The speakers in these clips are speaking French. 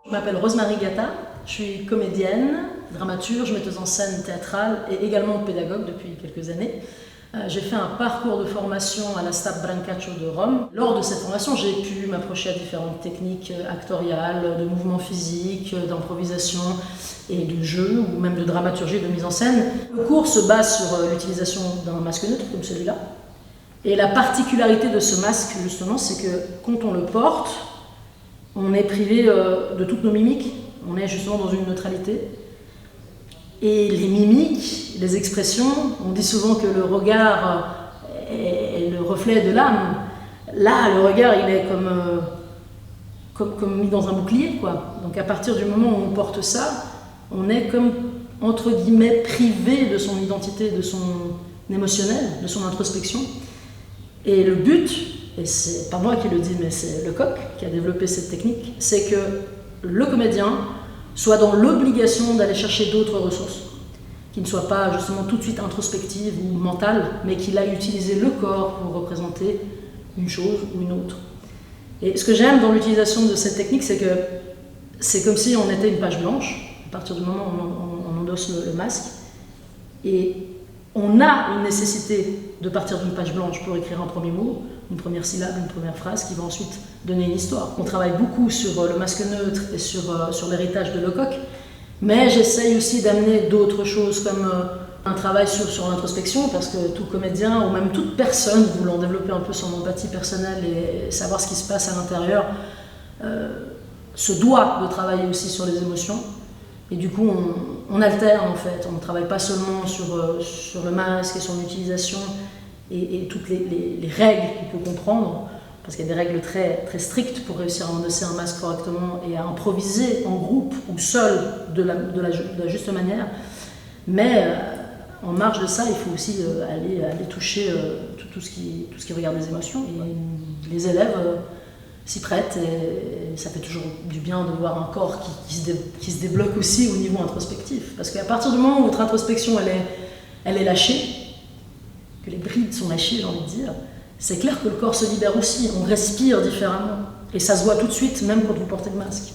Je m'appelle Rosemary Gatta, je suis comédienne, dramaturge, metteuse en scène théâtrale et également pédagogue depuis quelques années. J'ai fait un parcours de formation à la Stab Brancaccio de Rome. Lors de cette formation, j'ai pu m'approcher à différentes techniques actoriales, de mouvements physiques, d'improvisation et de jeu, ou même de dramaturgie, de mise en scène. Le cours se base sur l'utilisation d'un masque neutre comme celui-là. Et la particularité de ce masque, justement, c'est que quand on le porte, on est privé de toutes nos mimiques, on est justement dans une neutralité. Et les mimiques, les expressions, on dit souvent que le regard est le reflet de l'âme. Là, le regard, il est comme mis dans un bouclier, quoi. Donc à partir du moment où on porte ça, on est comme, entre guillemets, privé de son identité, de son émotionnel, de son introspection. Et le but, et c'est pas moi qui le dis, mais c'est Lecoq qui a développé cette technique, c'est que le comédien soit dans l'obligation d'aller chercher d'autres ressources, qui ne soient pas justement tout de suite introspectives ou mentales, mais qu'il aille utiliser le corps pour représenter une chose ou une autre. Et ce que j'aime dans l'utilisation de cette technique, c'est que c'est comme si on était une page blanche, à partir du moment où on endosse le masque, et on a une nécessité de partir d'une page blanche pour écrire un premier mot, une première syllabe, une première phrase qui va ensuite donner une histoire. On travaille beaucoup sur le masque neutre et sur l'héritage de Lecoq, mais j'essaye aussi d'amener d'autres choses comme un travail sur l'introspection, parce que tout comédien ou même toute personne voulant développer un peu son empathie personnelle et savoir ce qui se passe à l'intérieur se doit de travailler aussi sur les émotions. Et du coup, on alterne en fait, on ne travaille pas seulement sur le masque et son utilisation et toutes les règles qu'il peut comprendre, parce qu'il y a des règles très, très strictes pour réussir à endosser un masque correctement et à improviser en groupe ou seul de la juste manière. Mais en marge de ça, il faut aussi aller toucher tout ce qui regarde les émotions. Et les élèves s'y prêtent et ça fait toujours du bien de voir un corps qui se débloque aussi au niveau introspectif. Parce qu'à partir du moment où votre introspection elle est lâchée, que les brides sont lâchées, j'ai envie de dire, c'est clair que le corps se libère aussi, on respire différemment. Et ça se voit tout de suite, même quand vous portez le masque.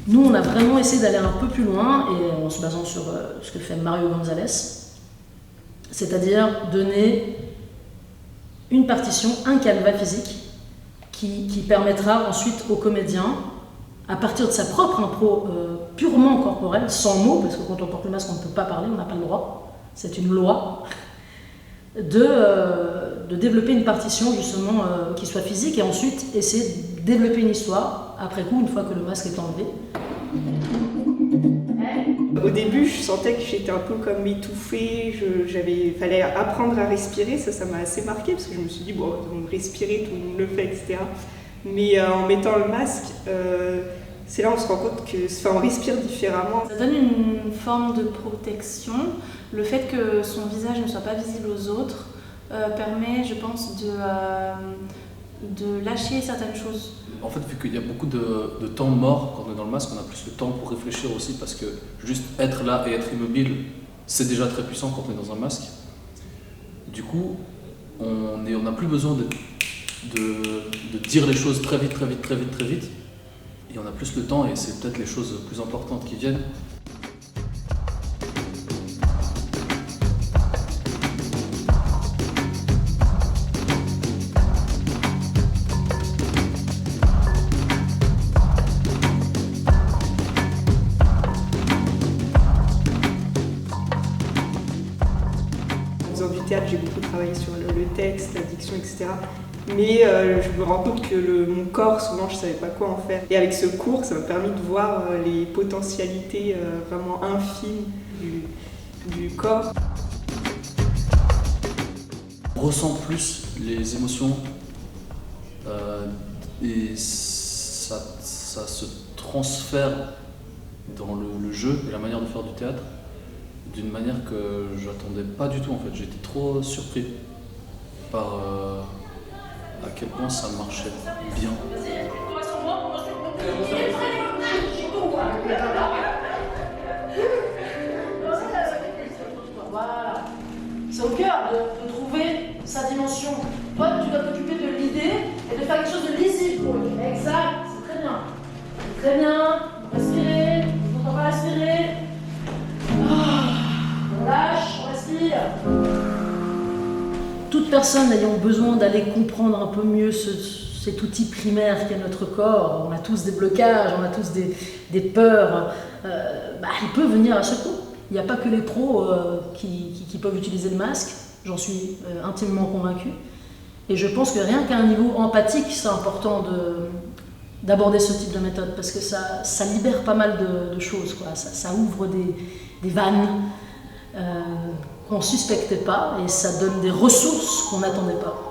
Nous, on a vraiment essayé d'aller un peu plus loin, et en se basant sur ce que fait Mario Gonzalez, c'est-à-dire donner une partition, un canevas physique, qui permettra ensuite au comédien, à partir de sa propre impro purement corporelle, sans mots, parce que quand on porte le masque, on ne peut pas parler, on n'a pas le droit, c'est une loi, de développer une partition justement qui soit physique, et ensuite essayer de développer une histoire, après coup, une fois que le masque est enlevé. Au début, je sentais que j'étais un peu comme étouffée, fallait apprendre à respirer, ça m'a assez marqué parce que je me suis dit, bon, respirer, tout le monde le fait, etc. Mais en mettant le masque, c'est là où on se rend compte on respire différemment. Ça donne une forme de protection. Le fait que son visage ne soit pas visible aux autres permet, je pense, de lâcher certaines choses. En fait, vu qu'il y a beaucoup de temps mort quand on est dans le masque, on a plus le temps pour réfléchir aussi, parce que juste être là et être immobile, c'est déjà très puissant quand on est dans un masque. Du coup, on n'a plus besoin de dire les choses très vite, et on a plus le temps, et c'est peut-être les choses plus importantes qui viennent. En faisant du théâtre, j'ai beaucoup travaillé sur le texte, la diction, etc. Mais je me rends compte que mon corps, souvent, je ne savais pas quoi en faire. Et avec ce cours, ça m'a permis de voir les potentialités vraiment infimes du corps. On ressent plus les émotions et ça se transfère dans le jeu et la manière de faire du théâtre d'une manière que j'attendais pas du tout en fait. J'étais trop surpris par à quel point ça marchait bien. Voilà. C'est au cœur de trouver sa dimension. Toi, tu dois t'occuper de l'idée et de faire quelque chose de lisible pour lui. Exact, c'est très bien. C'est très bien. Respirez. On va respirer. On lâche, on respire. Toute personne ayant besoin d'aller comprendre un peu mieux cet outil primaire qu'est notre corps, on a tous des blocages, on a tous des peurs, il peut venir à secours. Il n'y a pas que les pros qui peuvent utiliser le masque, j'en suis intimement convaincue. Et je pense que rien qu'à un niveau empathique, c'est important d'aborder ce type de méthode, parce que ça libère pas mal de choses, quoi. Ça ouvre des vannes qu'on ne suspectait pas, et ça donne des ressources qu'on n'attendait pas.